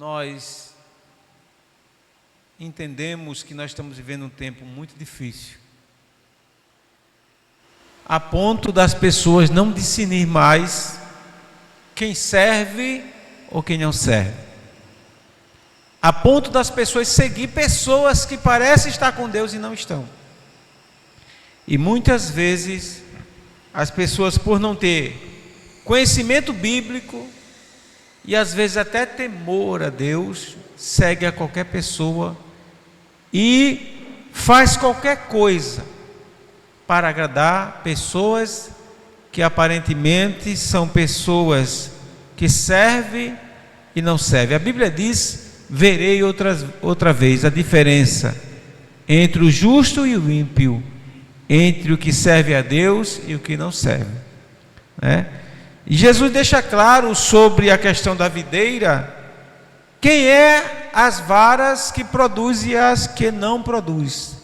nós entendemos que nós estamos vivendo um tempo muito difícil, a ponto das pessoas não discernir mais quem serve ou quem não serve, a ponto das pessoas seguir pessoas que parecem estar com Deus e não estão. E muitas vezes as pessoas, por não ter conhecimento bíblico e às vezes até temor a Deus, segue a qualquer pessoa e faz qualquer coisa para agradar pessoas que aparentemente são pessoas que servem e não servem. A Bíblia diz: verei outra vez a diferença entre o justo e o ímpio, entre o que serve a Deus e o que não serve, né? E Jesus deixa claro sobre a questão da videira, quem é as varas que produz e as que não produz,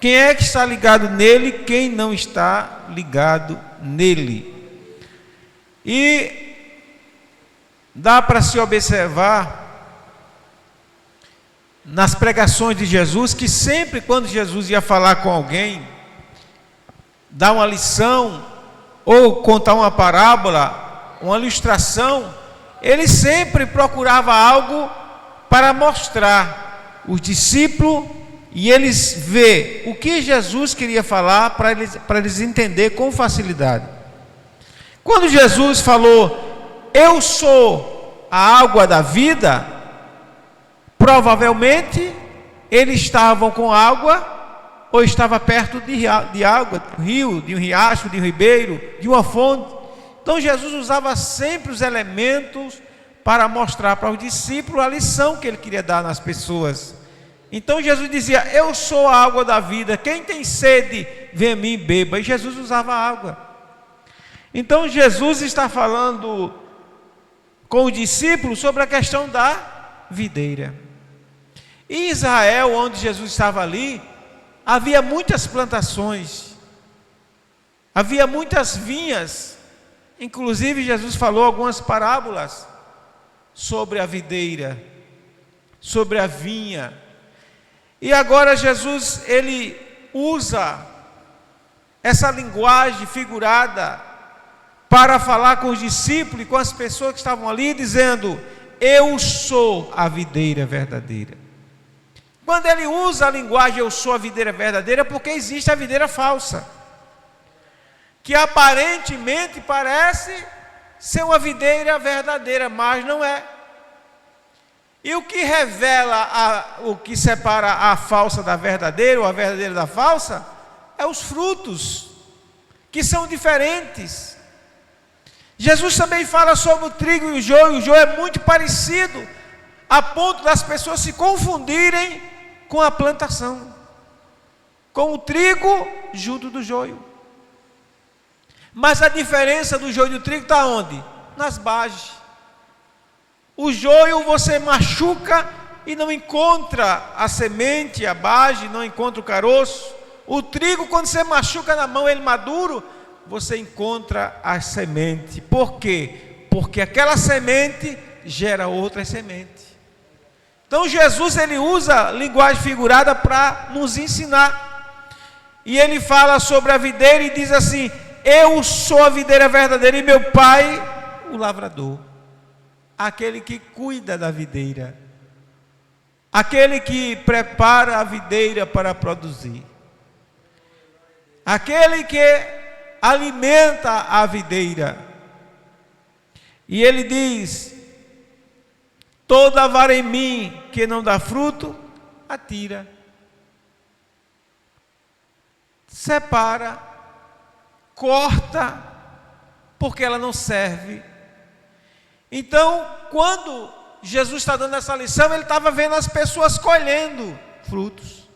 quem é que está ligado nele, quem não está ligado nele. E dá para se observar nas pregações de Jesus, que sempre quando Jesus ia falar com alguém, dar uma lição, ou contar uma parábola, uma ilustração, ele sempre procurava algo para mostrar os discípulos e eles ver o que Jesus queria falar para eles entender com facilidade. Quando Jesus falou: eu sou a água da vida, provavelmente eles estavam com água, ou estava perto de água, de um rio, de um riacho, de um ribeiro, de uma fonte. Então Jesus usava sempre os elementos para mostrar para os discípulos a lição que ele queria dar nas pessoas. Então Jesus dizia: eu sou a água da vida, quem tem sede, vem a mim e beba. E Jesus usava água. Então Jesus está falando com os discípulos sobre a questão da videira. Em Israel, onde Jesus estava ali, havia muitas plantações, havia muitas vinhas. Inclusive Jesus falou algumas parábolas sobre a videira, sobre a vinha. E agora Jesus, ele usa essa linguagem figurada para falar com os discípulos e com as pessoas que estavam ali, dizendo: eu sou a videira verdadeira. Quando ele usa a linguagem eu sou a videira verdadeira, é porque existe a videira falsa, que aparentemente parece ser uma videira verdadeira, mas não é. E o que revela, o que separa a falsa da verdadeira, ou a verdadeira da falsa, é os frutos, que são diferentes. Jesus também fala sobre o trigo e o joio é muito parecido, a ponto das pessoas se confundirem com a plantação, com o trigo junto do joio. Mas a diferença do joio e do trigo está onde? Nas bases. O joio você machuca e não encontra a semente, a base, não encontra o caroço. O trigo, quando você machuca na mão, ele maduro, você encontra a semente. Por quê? Porque aquela semente gera outra semente. Então Jesus, ele usa linguagem figurada para nos ensinar. E ele fala sobre a videira e diz assim: eu sou a videira verdadeira e meu pai o lavrador. Aquele que cuida da videira, aquele que prepara a videira para produzir, aquele que alimenta a videira. E ele diz: toda vara em mim que não dá fruto, atira. Separa, corta, porque ela não serve. Então, quando Jesus está dando essa lição, ele estava vendo as pessoas colhendo frutos,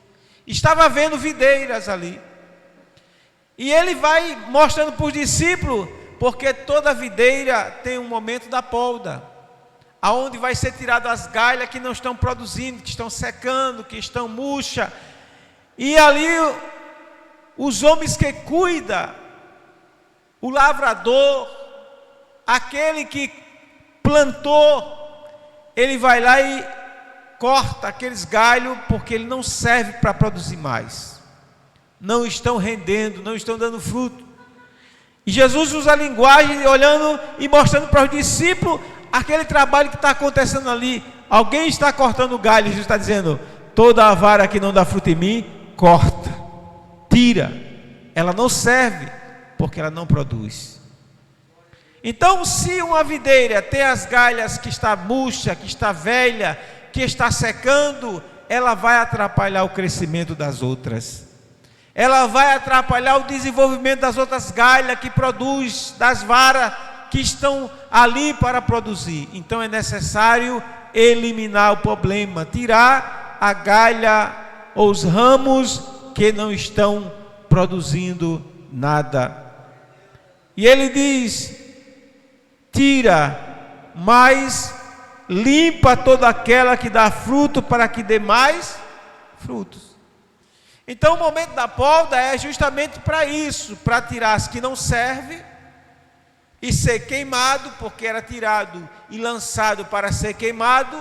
estava vendo videiras ali. E ele vai mostrando para os discípulos, porque toda videira tem um momento da poda, aonde vai ser tirado as galhas que não estão produzindo, que estão secando, que estão murchas. E ali os homens que cuidam, o lavrador, aquele que plantou, ele vai lá e corta aqueles galhos, porque ele não serve para produzir mais. Não estão rendendo, não estão dando fruto. E Jesus usa a linguagem olhando e mostrando para os discípulos aquele trabalho que está acontecendo ali. Alguém está cortando o galho. Jesus está dizendo: toda a vara que não dá fruto em mim, corta, tira. Ela não serve, porque ela não produz. Então, se uma videira tem as galhas que está murcha, que está velha, que está secando, ela vai atrapalhar o crescimento das outras. Ela vai atrapalhar o desenvolvimento das outras galhas que produz, das varas que estão ali para produzir. Então é necessário eliminar o problema, tirar a galha ou os ramos que não estão produzindo nada. E ele diz: tira, mas limpa toda aquela que dá fruto, para que dê mais frutos. Então o momento da poda é justamente para isso, para tirar as que não servem e ser queimado, porque era tirado e lançado para ser queimado.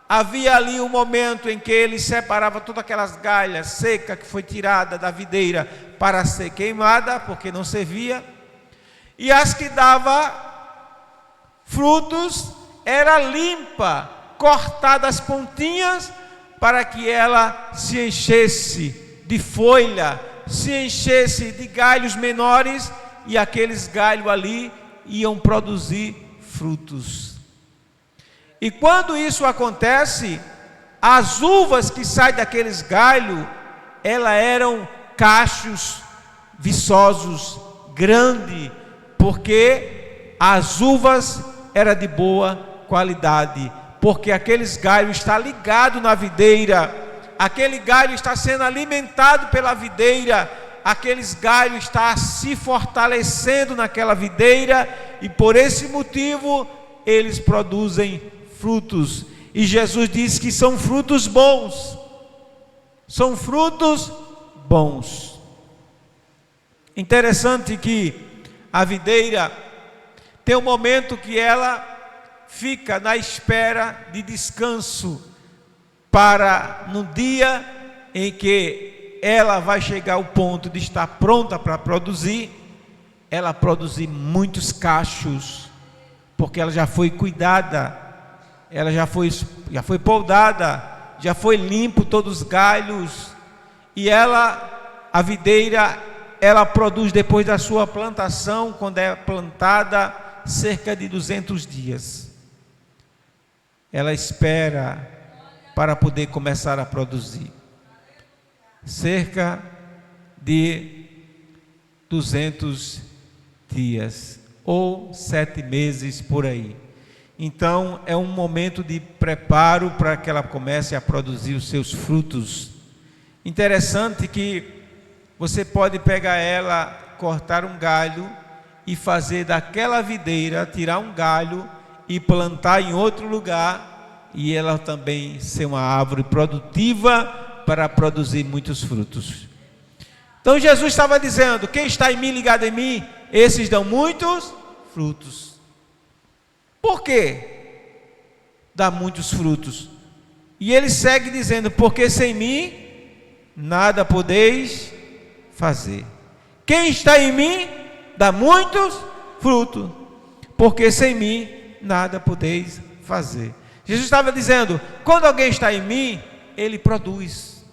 Havia ali um momento em que ele separava todas aquelas galhas secas que foi tirada da videira para ser queimada, porque não servia, e as que dava frutos era limpa, cortada as pontinhas, para que ela se enchesse de folha, se enchesse de galhos menores, e aqueles galhos ali iam produzir frutos. E quando isso acontece, as uvas que saem daqueles galhos, elas eram cachos viçosos, grandes, porque as uvas eram de boa qualidade, porque aqueles galhos estão ligados na videira, aquele galho está sendo alimentado pela videira, aqueles galhos estão se fortalecendo naquela videira, e por esse motivo eles produzem frutos. E Jesus diz que são frutos bons, são frutos bons. Interessante que a videira tem um momento que ela fica na espera de descanso, para no dia em que ela vai chegar ao ponto de estar pronta para produzir, ela produzir muitos cachos, porque ela já foi cuidada, ela já foi podada, já foi limpo todos os galhos, e a videira, ela produz depois da sua plantação, quando é plantada, cerca de 200 dias. Ela espera para poder começar a produzir. Cerca de 200 dias, ou 7 meses por aí. Então é um momento de preparo para que ela comece a produzir os seus frutos. Interessante que você pode pegar ela, cortar um galho e fazer daquela videira, tirar um galho e plantar em outro lugar, e ela também ser uma árvore produtiva para produzir muitos frutos. Então Jesus estava dizendo: quem está em mim, ligado em mim, esses dão muitos frutos. Por quê? Dá muitos frutos. E ele segue dizendo: porque sem mim nada podeis fazer. Quem está em mim dá muitos frutos, porque sem mim nada podeis fazer. Jesus estava dizendo: quando alguém está em mim, ele produz,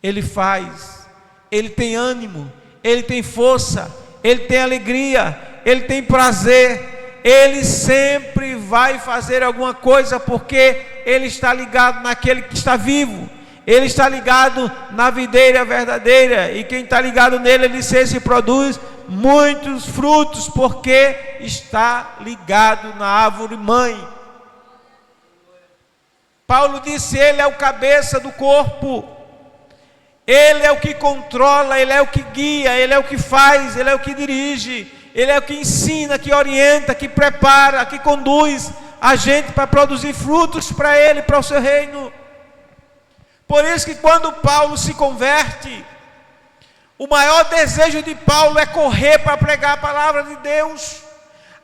ele faz, ele tem ânimo, ele tem força, ele tem alegria, ele tem prazer, ele sempre vai fazer alguma coisa, porque ele está ligado naquele que está vivo, ele está ligado na videira verdadeira, e quem está ligado nele, ele se produz muitos frutos, porque está ligado na árvore mãe. Paulo disse: ele é o cabeça do corpo, ele é o que controla, ele é o que guia, ele é o que faz, ele é o que dirige, ele é o que ensina, que orienta, que prepara, que conduz a gente para produzir frutos para ele, para o seu reino. Por isso que quando Paulo se converte, o maior desejo de Paulo é correr para pregar a palavra de Deus.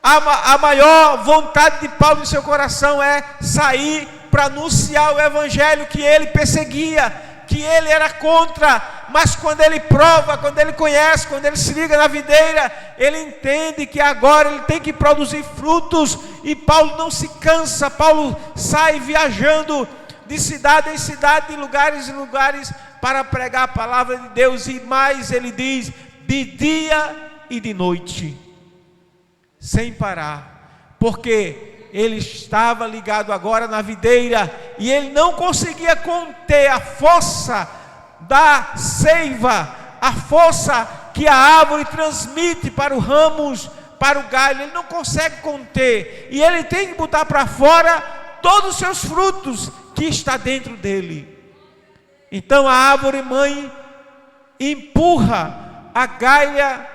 A maior vontade de Paulo em seu coração é sair para anunciar o evangelho que ele perseguia, que ele era contra, mas quando ele prova, quando ele conhece, quando ele se liga na videira, ele entende que agora ele tem que produzir frutos, e Paulo não se cansa. Paulo sai viajando de cidade em cidade, de lugares em lugares, para pregar a palavra de Deus, e mais ele diz, de dia e de noite, sem parar, porque ele estava ligado agora na videira, e ele não conseguia conter a força da seiva, a força que a árvore transmite para os ramos, para o galho. Ele não consegue conter, e ele tem que botar para fora todos os seus frutos que está dentro dele. Então a árvore mãe empurra a galha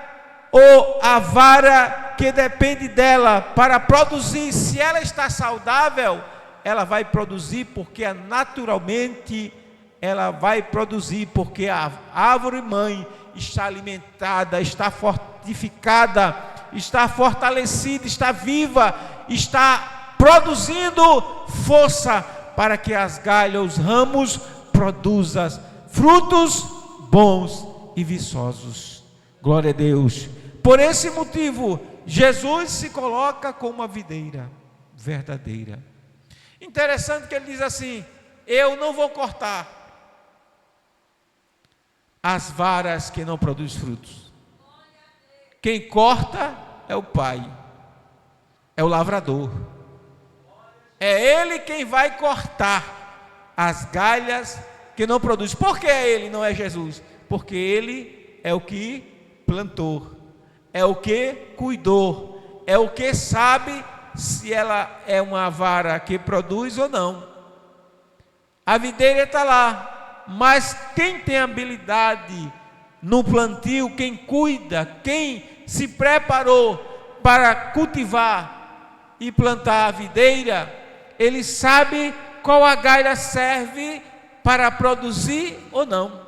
ou a vara que depende dela para produzir. Se ela está saudável, ela vai produzir, porque naturalmente ela vai produzir, porque a árvore mãe está alimentada, está fortificada, está fortalecida, está viva, está produzindo força para que as galhas, os ramos, produzam frutos bons e viçosos. Glória a Deus. Por esse motivo, Jesus se coloca como uma videira verdadeira. Interessante que ele diz assim: eu não vou cortar as varas que não produzem frutos. Quem corta é o Pai, é o lavrador. É Ele quem vai cortar as galhas que não produzem. Por que é Ele, não é Jesus? Porque Ele é o que plantou, é o que cuidou, é o que sabe se ela é uma vara que produz ou não. A videira está lá, mas quem tem habilidade no plantio, quem cuida, quem se preparou para cultivar e plantar a videira, ele sabe qual a galha serve para produzir ou não.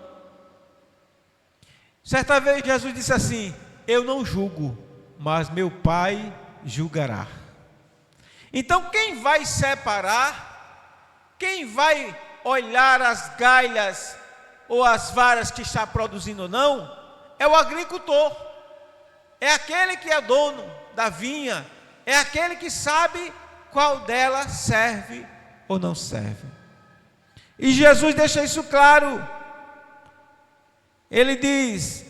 Certa vez Jesus disse assim: eu não julgo, mas meu Pai julgará. Então quem vai separar, quem vai olhar as galhas ou as varas que está produzindo ou não, é o agricultor, é aquele que é dono da vinha, é aquele que sabe qual dela serve ou não serve. E Jesus deixa isso claro. Ele diz: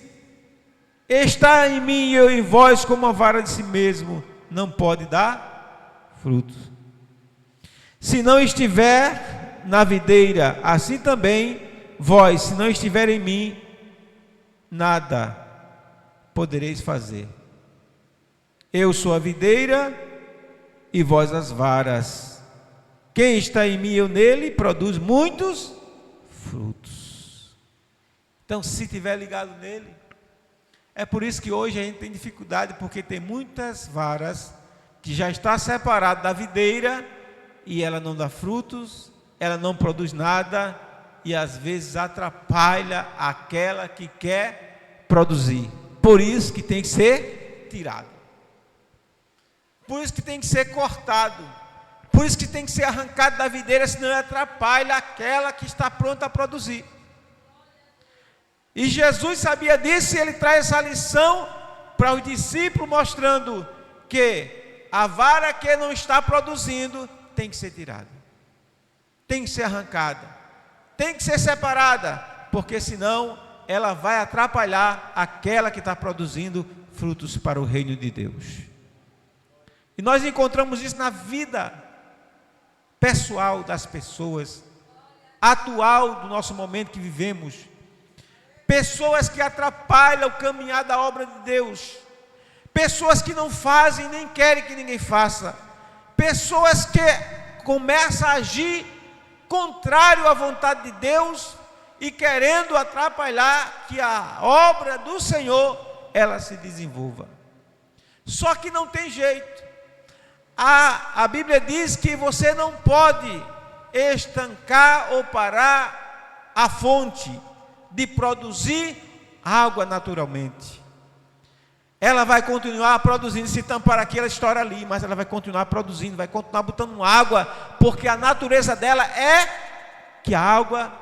está em mim e eu em vós, como a vara de si mesmo não pode dar frutos. Se não estiver na videira, assim também vós, se não estiver em mim, nada podereis fazer. Eu sou a videira e vós as varas. Quem está em mim e eu nele, produz muitos frutos. Então, se estiver ligado nele, é por isso que hoje a gente tem dificuldade, porque tem muitas varas que já está separada da videira e ela não dá frutos, ela não produz nada e às vezes atrapalha aquela que quer produzir. Por isso que tem que ser tirado. Por isso que tem que ser cortado. Por isso que tem que ser arrancado da videira, senão atrapalha aquela que está pronta a produzir. E Jesus sabia disso, e ele traz essa lição para os discípulos, mostrando que a vara que não está produzindo tem que ser tirada, tem que ser arrancada, tem que ser separada, porque senão ela vai atrapalhar aquela que está produzindo frutos para o reino de Deus. E nós encontramos isso na vida pessoal das pessoas, atual do nosso momento que vivemos. Pessoas que atrapalham o caminhar da obra de Deus, pessoas que não fazem nem querem que ninguém faça, pessoas que começam a agir contrário à vontade de Deus e querendo atrapalhar que a obra do Senhor ela se desenvolva. Só que não tem jeito. A Bíblia diz que você não pode estancar ou parar a fonte de produzir água naturalmente. ela vai continuar produzindo. Se tampar aqui, ela estoura ali, mas ela vai continuar produzindo, vai continuar botando água, porque a natureza dela é que a água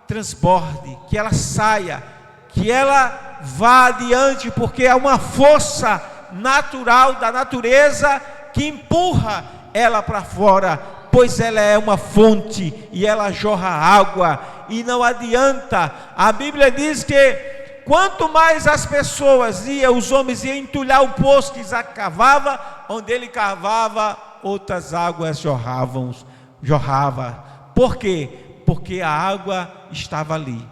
transborde, que ela saia, que ela vá adiante, porque é uma força natural da natureza que empurra ela para fora, pois ela é uma fonte e ela jorra água, e não adianta. A Bíblia diz que quanto mais as pessoas iam, os homens iam entulhar o poço que Isaac cavava, onde ele cavava, outras águas jorrava. Por quê? Porque a água estava ali,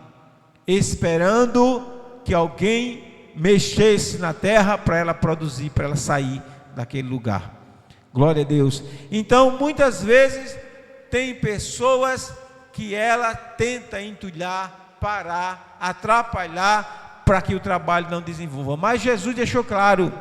esperando que alguém mexesse na terra para ela produzir, para ela sair daquele lugar. Glória a Deus. Então, muitas vezes, tem pessoas que ela tenta entulhar, parar, atrapalhar, para que o trabalho não desenvolva. Mas Jesus deixou claro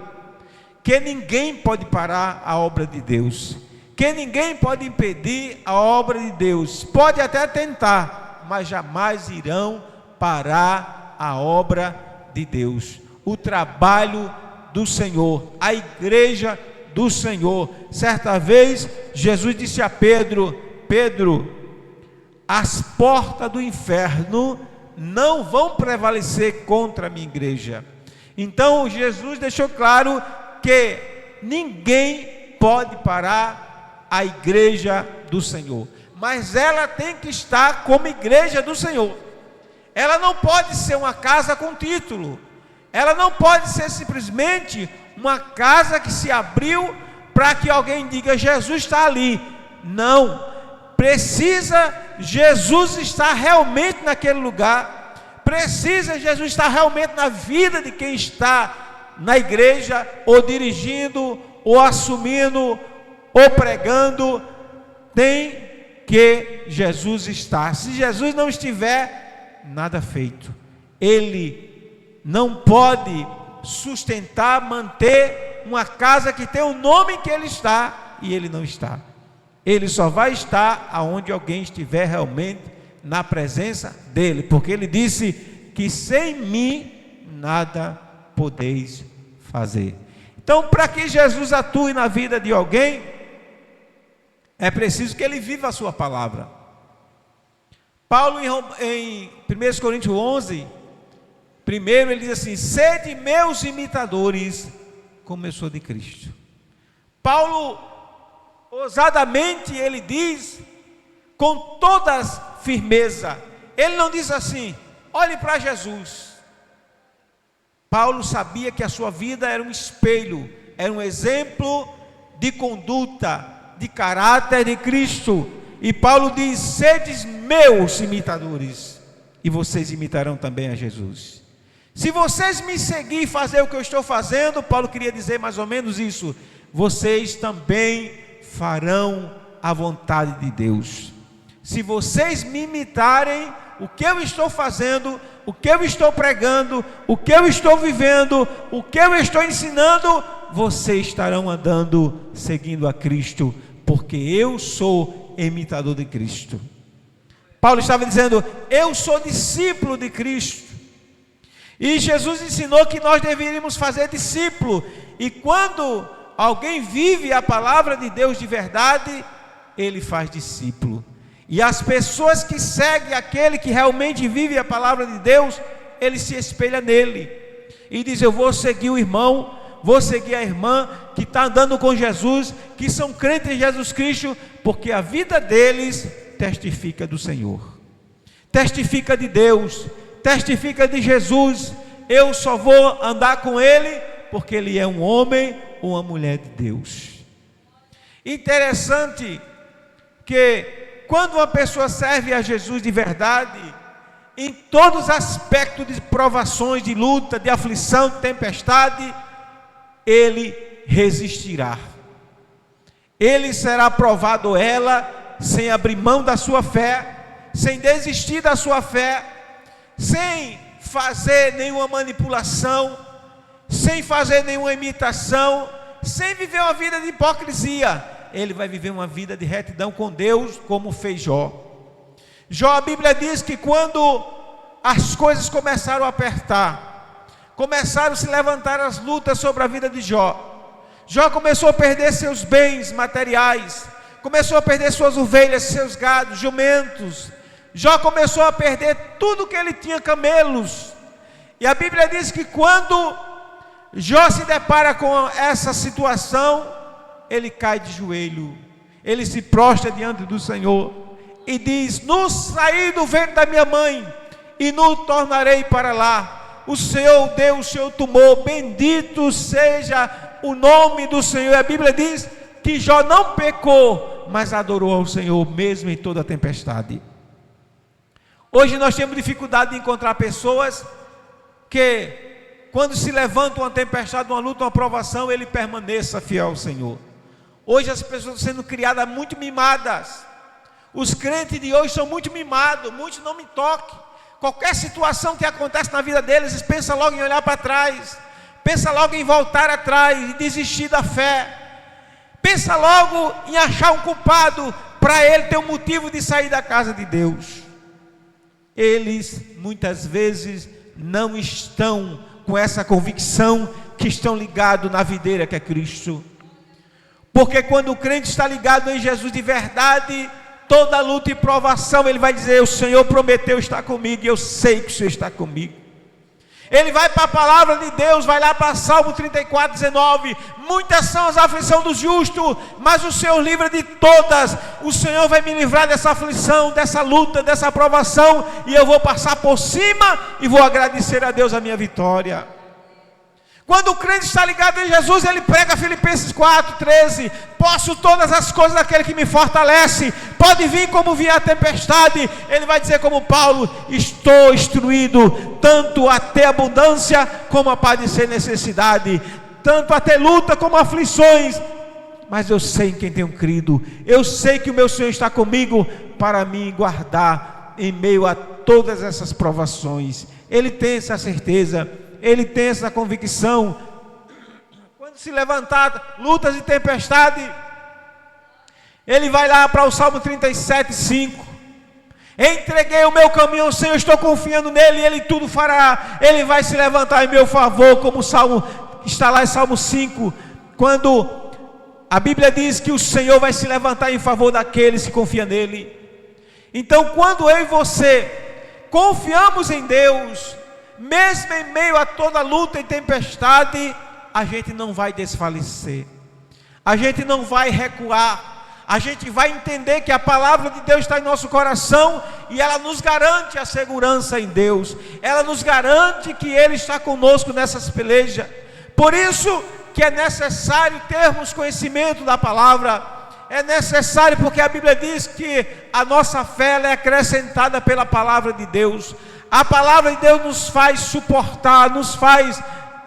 que ninguém pode parar a obra de Deus, que ninguém pode impedir a obra de Deus. Pode até tentar, mas jamais irão parar a obra de Deus, o trabalho do Senhor, a igreja do Senhor. Certa vez Jesus disse a Pedro: Pedro, as portas do inferno não vão prevalecer contra a minha igreja. Então Jesus deixou claro que ninguém pode parar a igreja do Senhor, mas ela tem que estar como igreja do Senhor. Ela não pode ser uma casa com título, ela não pode ser simplesmente uma casa que se abriu para que alguém diga: Jesus está ali. Não, precisa Jesus estar realmente naquele lugar, precisa Jesus estar realmente na vida de quem está na igreja, ou dirigindo, ou assumindo, ou pregando. Tem que Jesus estar. Se Jesus não estiver, nada feito. Ele não pode sustentar, manter uma casa que tem o nome que ele está, e ele não está. Ele só vai estar aonde alguém estiver realmente na presença dele, porque ele disse que sem mim nada podeis fazer. Então, para que Jesus atue na vida de alguém, é preciso que ele viva a sua palavra. Paulo em 1 Coríntios 11, primeiro ele diz assim: sede meus imitadores, como eu sou de Cristo. Paulo, ousadamente, ele diz, com toda firmeza, ele não diz assim: olhe para Jesus. Paulo sabia que a sua vida era um espelho, era um exemplo de conduta, de caráter de Cristo. E Paulo diz: sedes meus imitadores, e vocês imitarão também a Jesus. Se vocês me seguirem e fazer o que eu estou fazendo, Paulo queria dizer mais ou menos isso: vocês também farão a vontade de Deus. Se vocês me imitarem, o que eu estou fazendo, o que eu estou pregando, o que eu estou vivendo, o que eu estou ensinando, vocês estarão andando, seguindo a Cristo, porque eu sou imitador de Cristo. Paulo estava dizendo: eu sou discípulo de Cristo. E Jesus ensinou que nós deveríamos fazer discípulo. E quando alguém vive a palavra de Deus de verdade, ele faz discípulo. E as pessoas que seguem aquele que realmente vive a palavra de Deus, ele se espelha nele e diz: eu vou seguir o irmão, vou seguir a irmã que está andando com Jesus, que são crentes em Jesus Cristo, porque a vida deles testifica do Senhor, testifica de Deus, testifica de Jesus. Eu só vou andar com ele porque ele é um homem ou uma mulher de Deus. Interessante que quando uma pessoa serve a Jesus de verdade, em todos os aspectos de provações, de luta, de aflição, de tempestade, ele resistirá. Ele será provado ou ela, sem abrir mão da sua fé, sem desistir da sua fé, sem fazer nenhuma manipulação, sem fazer nenhuma imitação, sem viver uma vida de hipocrisia. Ele vai viver uma vida de retidão com Deus, como fez Jó. Jó, a Bíblia diz que quando as coisas começaram a apertar, começaram a se levantar as lutas sobre a vida de Jó. Jó começou a perder seus bens materiais, começou a perder suas ovelhas, seus gados, jumentos. Jó começou a perder tudo que ele tinha, camelos. E a Bíblia diz que quando Jó se depara com essa situação, ele cai de joelho, ele se prostra diante do Senhor e diz: "No saí do ventre da minha mãe e no tornarei para lá. O Senhor deu, o Senhor tomou, bendito seja o nome do Senhor." A Bíblia diz que Jó não pecou, mas adorou ao Senhor mesmo em toda a tempestade. Hoje nós temos dificuldade de encontrar pessoas que, quando se levanta uma tempestade, uma luta, uma provação, ele permaneça fiel ao Senhor. Hoje as pessoas estão sendo criadas muito mimadas. Os crentes de hoje são muito mimados, muitos não me toquem. Qualquer situação que acontece na vida deles, eles pensam logo em olhar para trás, pensa logo em voltar atrás e desistir da fé, pensa logo em achar um culpado para ele ter um motivo de sair da casa de Deus. Eles muitas vezes não estão com essa convicção que estão ligados na videira que é Cristo. Porque quando o crente está ligado em Jesus de verdade, toda luta e provação, ele vai dizer: "O Senhor prometeu estar comigo e eu sei que o Senhor está comigo." Ele vai para a palavra de Deus, vai lá para Salmo 34, 19: "Muitas são as aflições do justo, mas o Senhor livra de todas." O Senhor vai me livrar dessa aflição, dessa luta, dessa provação, e eu vou passar por cima e vou agradecer a Deus a minha vitória. Quando o crente está ligado em Jesus, ele prega Filipenses 4, 13: "Posso todas as coisas daquele que me fortalece." Pode vir como vier a tempestade, ele vai dizer como Paulo: "Estou instruído tanto a ter abundância como a padecer necessidade, tanto a ter luta como aflições, mas eu sei em quem tenho crido, eu sei que o meu Senhor está comigo para me guardar em meio a todas essas provações." Ele tem essa certeza, ele tem essa convicção. Quando se levantar lutas e tempestade, ele vai lá para o Salmo 37, 5: "Entreguei o meu caminho ao Senhor, estou confiando nele, e ele tudo fará. Ele vai se levantar em meu favor", como o Salmo está lá em Salmo 5, quando a Bíblia diz que o Senhor vai se levantar em favor daqueles que confiam nele. Então, quando eu e você confiamos em Deus, mesmo em meio a toda luta e tempestade, a gente não vai desfalecer, a gente não vai recuar, a gente vai entender que a palavra de Deus está em nosso coração e ela nos garante a segurança em Deus, ela nos garante que Ele está conosco nessas pelejas. Por isso que é necessário termos conhecimento da palavra, é necessário, porque a Bíblia diz que a nossa fé ela é acrescentada pela palavra de Deus. A palavra de Deus nos faz suportar,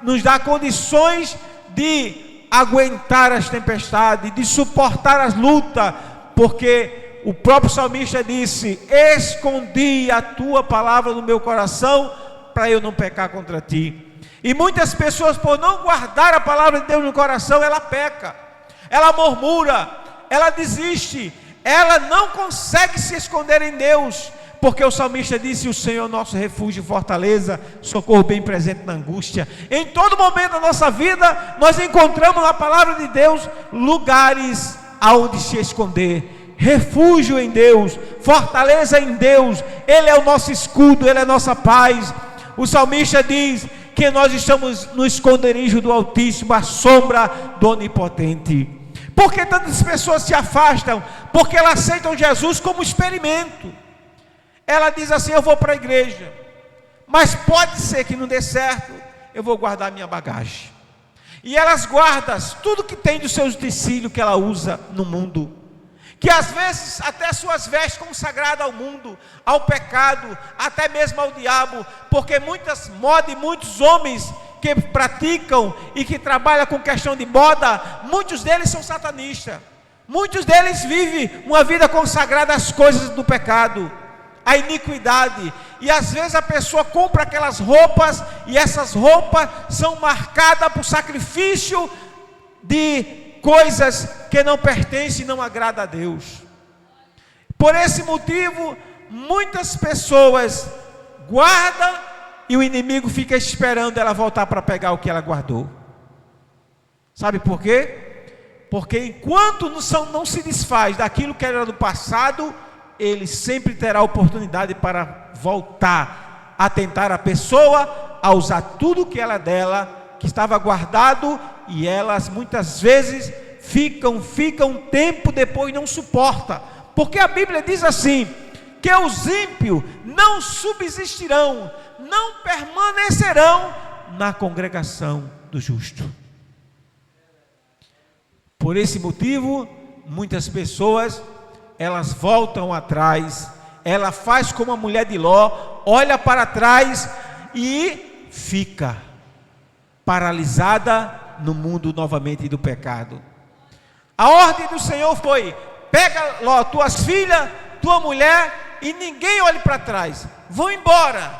nos dá condições de aguentar as tempestades, de suportar as lutas, porque o próprio salmista disse: "Escondi a tua palavra no meu coração para eu não pecar contra ti." E muitas pessoas, por não guardar a palavra de Deus no coração, ela peca, ela murmura, ela desiste, ela não consegue se esconder em Deus. Porque o salmista disse: "O Senhor é nosso refúgio e fortaleza, socorro bem presente na angústia." Em todo momento da nossa vida, nós encontramos na palavra de Deus lugares aonde se esconder, refúgio em Deus, fortaleza em Deus. Ele é o nosso escudo, Ele é a nossa paz. O salmista diz que nós estamos no esconderijo do Altíssimo, à sombra do Onipotente. Por que tantas pessoas se afastam? Porque elas aceitam Jesus como experimento. Ela diz assim: "Eu vou para a igreja, mas pode ser que não dê certo, eu vou guardar minha bagagem." E elas guardam tudo que tem dos seus utensílios que ela usa no mundo, que às vezes até suas vestes consagradas ao mundo, ao pecado, até mesmo ao diabo, porque muitas modas e muitos homens que praticam e que trabalham com questão de moda, muitos deles são satanistas, muitos deles vivem uma vida consagrada às coisas do pecado, a iniquidade, e às vezes a pessoa compra aquelas roupas, e essas roupas são marcadas por sacrifício de coisas que não pertencem e não agradam a Deus. Por esse motivo, muitas pessoas guardam e o inimigo fica esperando ela voltar para pegar o que ela guardou. Sabe por quê? Porque enquanto não se desfaz daquilo que era do passado, ele sempre terá oportunidade para voltar a tentar a pessoa, a usar tudo que era dela, que estava guardado, e elas muitas vezes ficam um tempo depois, não suporta, porque a Bíblia diz assim, que os ímpios não subsistirão, não permanecerão na congregação do justo. Por esse motivo, muitas pessoas, elas voltam atrás, ela faz como a mulher de Ló, olha para trás e fica paralisada no mundo novamente do pecado. A ordem do Senhor foi: pega Ló, tuas filhas, tua mulher, e ninguém olhe para trás, vão embora,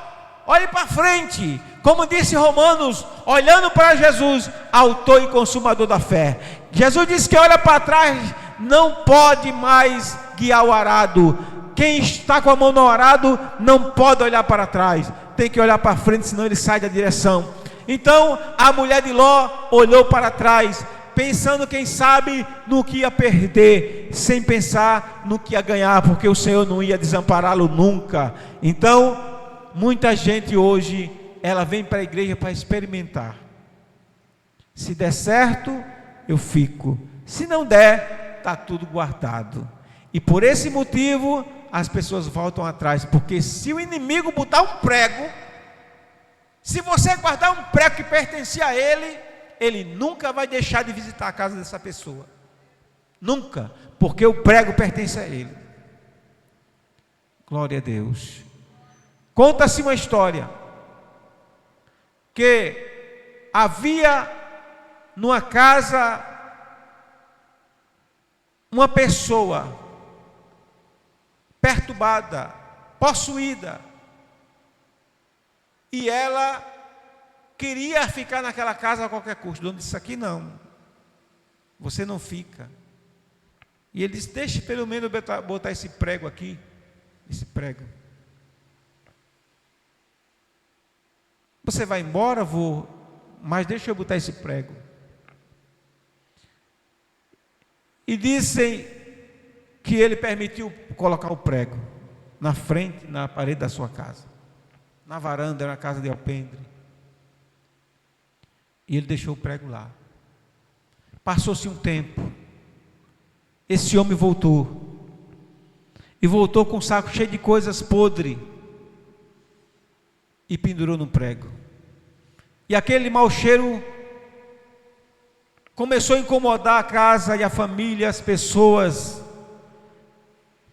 olhe para frente, como disse Romanos, olhando para Jesus, autor e consumador da fé. Jesus disse que olha para trás, não pode mais guiar o arado. Quem está com a mão no arado, não pode olhar para trás, tem que olhar para frente, senão ele sai da direção. Então, a mulher de Ló olhou para trás, pensando, quem sabe, no que ia perder, sem pensar no que ia ganhar, porque o Senhor não ia desampará-lo nunca. Então, muita gente hoje, ela vem para a igreja para experimentar. Se der certo, eu fico. Se não der, está tudo guardado. E por esse motivo, as pessoas voltam atrás, porque se o inimigo botar um prego, se você guardar um prego que pertencia a ele, ele nunca vai deixar de visitar a casa dessa pessoa. Nunca, porque o prego pertence a ele. Glória a Deus. Conta-se uma história, que havia numa casa uma pessoa perturbada, possuída, e ela queria ficar naquela casa a qualquer custo. O dono disse: aqui não, você não fica. E ele disse: deixe pelo menos botar esse prego aqui, esse prego. Você vai embora? Vou, mas deixa eu botar esse prego. E dizem que ele permitiu colocar o prego na frente, na parede da sua casa, na varanda, na casa de alpendre. E ele deixou o prego lá. Passou-se um tempo, esse homem voltou, e voltou com um saco cheio de coisas podres, e pendurou no prego. E aquele mau cheiro começou a incomodar a casa e a família, as pessoas,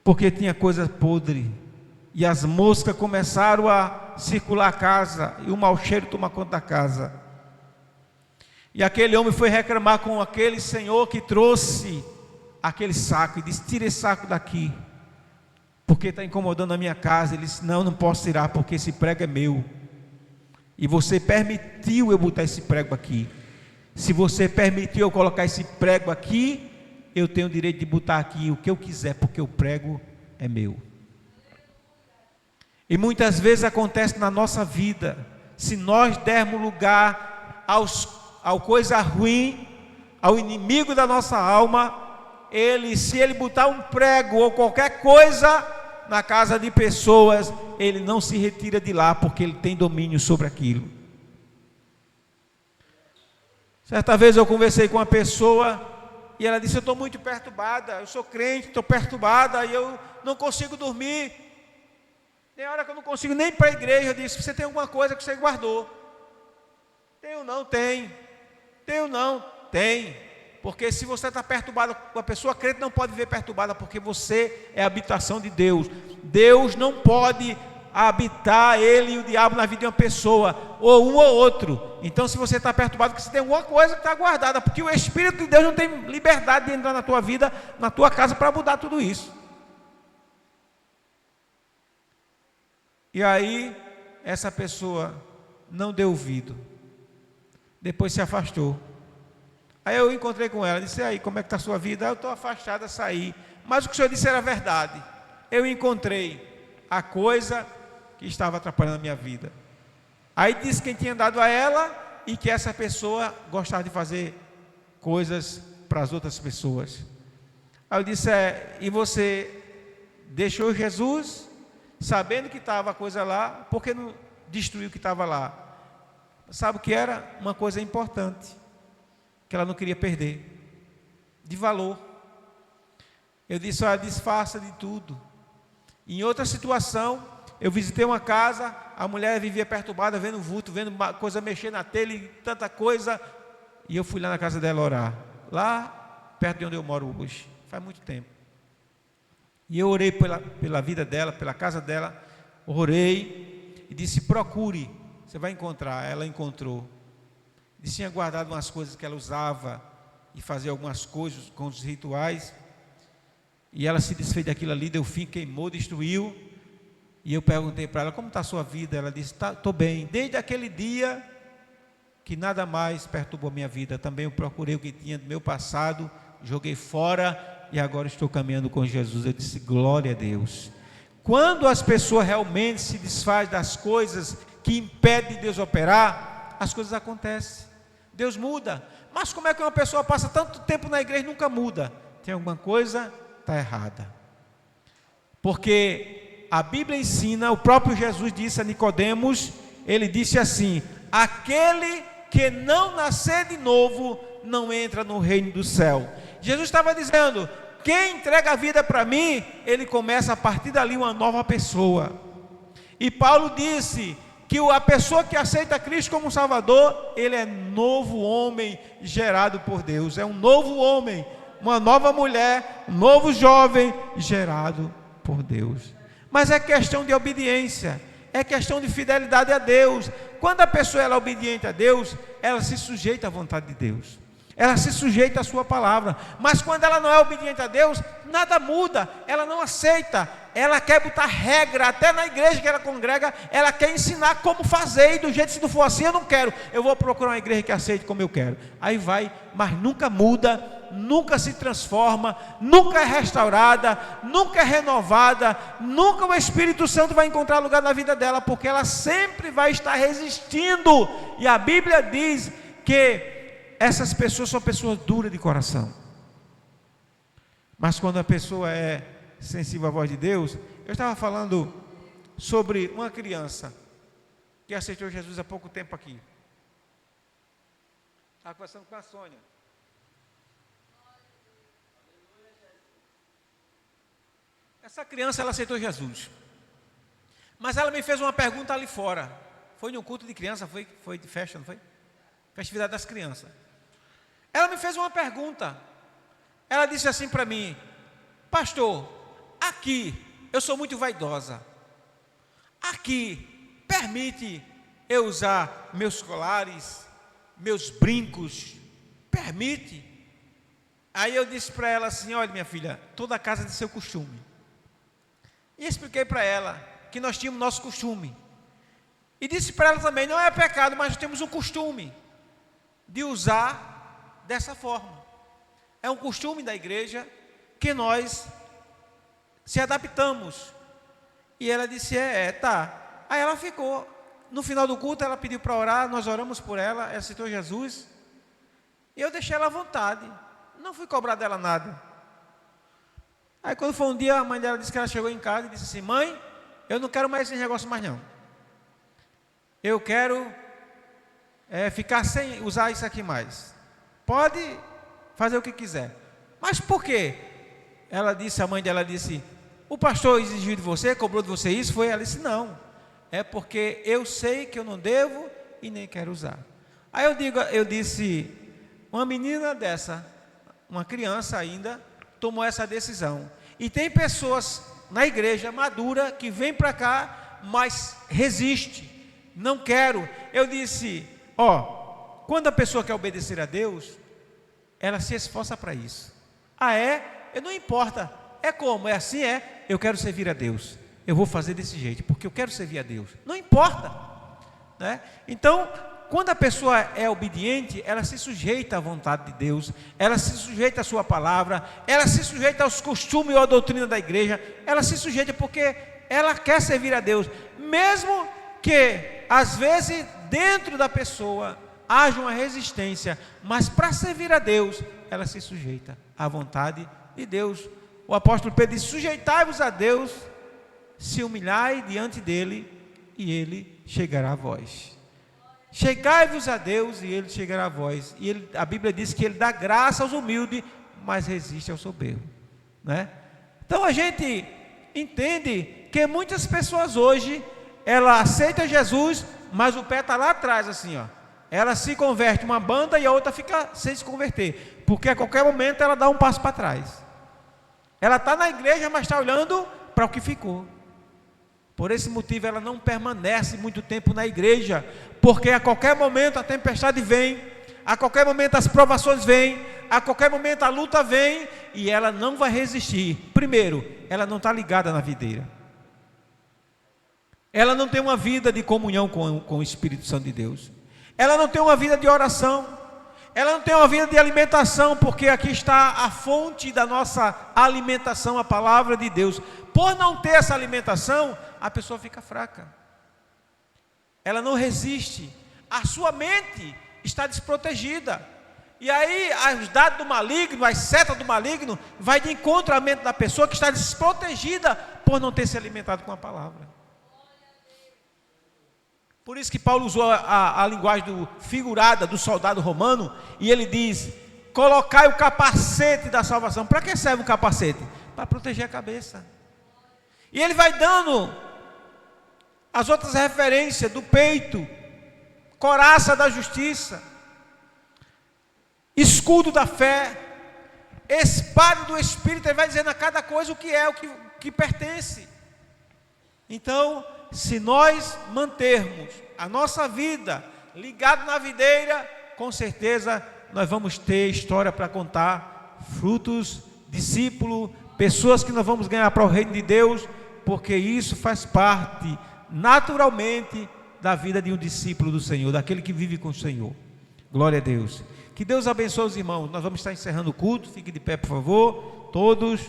porque tinha coisa podre, e as moscas começaram a circular a casa, e o mau cheiro tomou conta da casa. E aquele homem foi reclamar com aquele senhor que trouxe aquele saco, e disse: tira esse saco daqui, porque está incomodando a minha casa. Ele disse: não posso tirar, porque esse prego é meu, e você permitiu eu botar esse prego aqui. Se você permitiu eu colocar esse prego aqui, eu tenho o direito de botar aqui o que eu quiser, porque o prego é meu. E muitas vezes acontece na nossa vida, se nós dermos lugar ao coisa ruim, ao inimigo da nossa alma, se ele botar um prego ou qualquer coisa na casa de pessoas, ele não se retira de lá, porque ele tem domínio sobre aquilo. Certa vez eu conversei com uma pessoa, e ela disse: eu estou muito perturbada, eu sou crente, estou perturbada, e eu não consigo dormir. Tem hora que eu não consigo nem ir para a igreja. Eu disse: você tem alguma coisa que você guardou? Tenho não, tem. Tenho não, tem. Porque se você está perturbado, a pessoa crente não pode viver perturbada, porque você é a habitação de Deus. Deus não pode habitar ele e o diabo na vida de uma pessoa, ou um ou outro. Então, se você está perturbado, porque você tem alguma coisa que está guardada, porque o Espírito de Deus não tem liberdade de entrar na tua vida, na tua casa, para mudar tudo isso. E aí, essa pessoa não deu ouvido, depois se afastou. Aí eu encontrei com ela, disse: aí, como é que está a sua vida? Eu estou afastada, saí, mas o que o senhor disse era verdade. Eu encontrei a coisa que estava atrapalhando a minha vida. Aí disse quem tinha dado a ela e que essa pessoa gostava de fazer coisas para as outras pessoas. Aí eu disse, e você deixou Jesus, sabendo que estava a coisa lá, por que não destruiu o que estava lá? Sabe o que era? Uma coisa importante, que ela não queria perder, de valor. Eu disse, olha, disfarça de tudo. Em outra situação, eu visitei uma casa, a mulher vivia perturbada, vendo vulto, vendo coisa mexer na telha e tanta coisa, e eu fui lá na casa dela orar, lá perto de onde eu moro hoje, faz muito tempo. E eu orei pela vida dela, pela casa dela, orei e disse, procure, você vai encontrar. Ela encontrou. Disse, tinha guardado umas coisas que ela usava e fazia algumas coisas com os rituais, e ela se desfez daquilo ali, deu fim, queimou, destruiu. E eu perguntei para ela, como está a sua vida? Ela disse, estou bem, desde aquele dia que nada mais perturbou a minha vida. Também eu procurei o que tinha do meu passado, joguei fora, e agora estou caminhando com Jesus. Eu disse, glória a Deus. Quando as pessoas realmente se desfazem das coisas que impedem de Deus operar, as coisas acontecem, Deus muda. Mas como é que uma pessoa passa tanto tempo na igreja e nunca muda? Tem alguma coisa, está errada. Porque a Bíblia ensina, o próprio Jesus disse a Nicodemos, ele disse assim, aquele que não nascer de novo, não entra no reino do céu. Jesus estava dizendo, quem entrega a vida para mim, ele começa a partir dali uma nova pessoa. E Paulo disse que a pessoa que aceita Cristo como Salvador, ele é novo homem gerado por Deus, é um novo homem, uma nova mulher, um novo jovem gerado por Deus. Mas é questão de obediência, é questão de fidelidade a Deus. Quando a pessoa ela é obediente a Deus, ela se sujeita à vontade de Deus, ela se sujeita à sua palavra. Mas quando ela não é obediente a Deus, nada muda, ela não aceita, ela quer botar regra, até na igreja que ela congrega, ela quer ensinar como fazer, e do jeito, se não for assim, eu não quero, eu vou procurar uma igreja que aceite como eu quero. Aí vai, mas nunca muda, nunca se transforma, nunca é restaurada, nunca é renovada, nunca o Espírito Santo vai encontrar lugar na vida dela, porque ela sempre vai estar resistindo. E a Bíblia diz que essas pessoas são pessoas duras de coração. Mas quando a pessoa é sensível à voz de Deus, eu estava falando sobre uma criança que aceitou Jesus há pouco tempo aqui. Estava conversando com a Sônia. Essa criança, ela aceitou Jesus. Mas ela me fez uma pergunta ali fora. Foi num culto de criança, foi de festa, não foi? Festividade das crianças. Ela me fez uma pergunta. Ela disse assim para mim, pastor, aqui, eu sou muito vaidosa. Aqui, permite eu usar meus colares, meus brincos? Permite? Aí eu disse para ela assim, olha minha filha, toda casa tem seu costume. E expliquei para ela que nós tínhamos nosso costume. E disse para ela também, não é pecado, mas nós temos um costume de usar dessa forma. É um costume da igreja que nós se adaptamos. E ela disse, tá. Aí ela ficou. No final do culto ela pediu para orar, nós oramos por ela, ela aceitou Jesus. E eu deixei ela à vontade. Não fui cobrar dela nada. Aí quando foi um dia, a mãe dela disse que ela chegou em casa e disse assim, mãe, eu não quero mais esse negócio mais não. Eu quero ficar sem usar isso aqui mais. Pode fazer o que quiser. Mas por quê? Ela disse, a mãe dela disse, o pastor exigiu de você, cobrou de você isso? Ela disse, não. É porque eu sei que eu não devo e nem quero usar. Aí eu disse, uma menina dessa, uma criança ainda, tomou essa decisão. E tem pessoas na igreja madura que vem para cá, mas resiste. Não quero. Eu disse, quando a pessoa quer obedecer a Deus, ela se esforça para isso. Não importa, é como, é assim, eu quero servir a Deus, eu vou fazer desse jeito, porque eu quero servir a Deus, não importa, né? Então, quando a pessoa é obediente, ela se sujeita à vontade de Deus, ela se sujeita à sua palavra, ela se sujeita aos costumes ou à doutrina da igreja, ela se sujeita porque ela quer servir a Deus, mesmo que às vezes dentro da pessoa haja uma resistência, mas para servir a Deus, ela se sujeita à vontade de Deus. O apóstolo Pedro diz: sujeitai-vos a Deus, se humilhai diante dele, e ele chegará a vós. Chegai-vos a Deus, e ele chegará a vós. E a Bíblia diz que ele dá graça aos humildes, mas resiste ao soberbo, né? Então a gente entende que muitas pessoas hoje, ela aceita Jesus, mas o pé está lá atrás, assim, ó. Ela se converte uma banda e a outra fica sem se converter, porque a qualquer momento ela dá um passo para trás. Ela está na igreja, mas está olhando para o que ficou. Por esse motivo ela não permanece muito tempo na igreja, porque a qualquer momento a tempestade vem, a qualquer momento as provações vêm, a qualquer momento a luta vem, e ela não vai resistir. Primeiro, ela não está ligada na videira. Ela não tem uma vida de comunhão com o Espírito Santo de Deus. Ela não tem uma vida de oração. Ela não tem uma vida de alimentação, porque aqui está a fonte da nossa alimentação, a palavra de Deus. Por não ter essa alimentação, a pessoa fica fraca. Ela não resiste. A sua mente está desprotegida. E aí, os dados do maligno, as setas do maligno, vai de encontro à mente da pessoa que está desprotegida por não ter se alimentado com a palavra. Por isso que Paulo usou a linguagem figurada do soldado romano, e ele diz: colocai o capacete da salvação. Para que serve o capacete? Para proteger a cabeça. E ele vai dando as outras referências do peito, coraça da justiça, escudo da fé, espada do Espírito. Ele vai dizendo a cada coisa o que é, o que pertence. Então, se nós mantermos a nossa vida ligada na videira, com certeza nós vamos ter história para contar, frutos, discípulo, pessoas que nós vamos ganhar para o reino de Deus, porque isso faz parte naturalmente da vida de um discípulo do Senhor, daquele que vive com o Senhor. Glória a Deus. Que Deus abençoe os irmãos. Nós vamos estar encerrando o culto. Fique de pé, por favor, todos.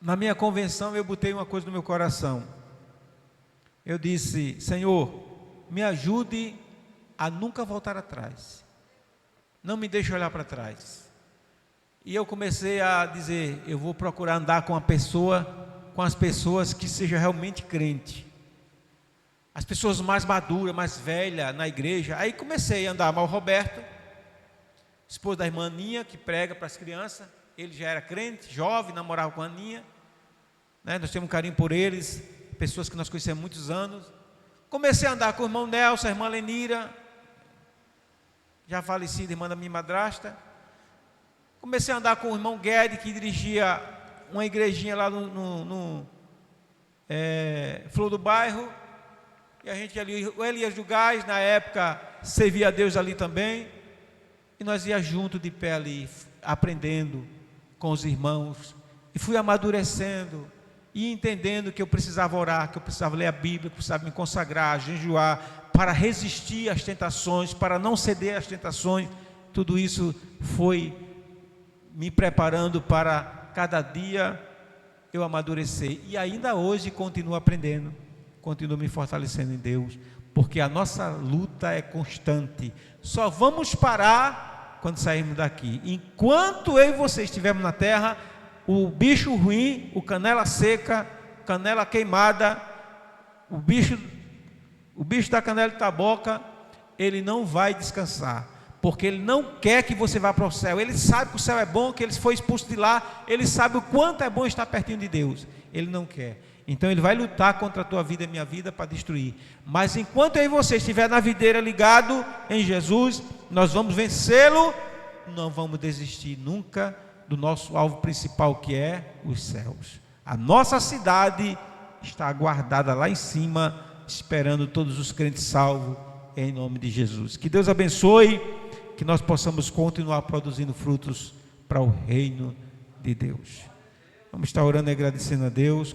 Na minha convenção eu botei uma coisa no meu coração. Eu disse: Senhor, me ajude a nunca voltar atrás. Não me deixe olhar para trás. E eu comecei a dizer: eu vou procurar andar com as pessoas que sejam realmente crente. As pessoas mais maduras, mais velhas na igreja. Aí comecei a andar com o Roberto, esposo da irmã Aninha, que prega para as crianças. Ele já era crente, jovem, namorava com a Aninha, né? Nós temos um carinho por eles, pessoas que nós conhecemos há muitos anos. Comecei a andar com o irmão Nelson, a irmã Lenira, já falecida, irmã da minha madrasta. Comecei a andar com o irmão Guedes, que dirigia uma igrejinha lá no Flor do Bairro. E a gente ali, o Elias do Gás, na época, servia a Deus ali também. E nós ia junto de pé ali, aprendendo com os irmãos. E fui amadurecendo e entendendo que eu precisava orar, que eu precisava ler a Bíblia, que eu precisava me consagrar, jejuar, para resistir às tentações, para não ceder às tentações. Tudo isso foi me preparando para cada dia eu amadurecer. E ainda hoje continuo aprendendo, continuo me fortalecendo em Deus, porque a nossa luta é constante. Só vamos parar quando sairmos daqui. Enquanto eu e você estivermos na terra, o bicho ruim, o canela seca, canela queimada, o bicho da canela de taboca, ele não vai descansar, porque ele não quer que você vá para o céu. Ele sabe que o céu é bom, que ele foi expulso de lá, ele sabe o quanto é bom estar pertinho de Deus. Ele não quer. Então ele vai lutar contra a tua vida e a minha vida para destruir. Mas enquanto eu e você estiver na videira ligado em Jesus, nós vamos vencê-lo. Não vamos desistir nunca do nosso alvo principal, que é os céus. A nossa cidade está guardada lá em cima, esperando todos os crentes salvos, em nome de Jesus. Que Deus abençoe, que nós possamos continuar produzindo frutos para o reino de Deus. Vamos estar orando e agradecendo a Deus.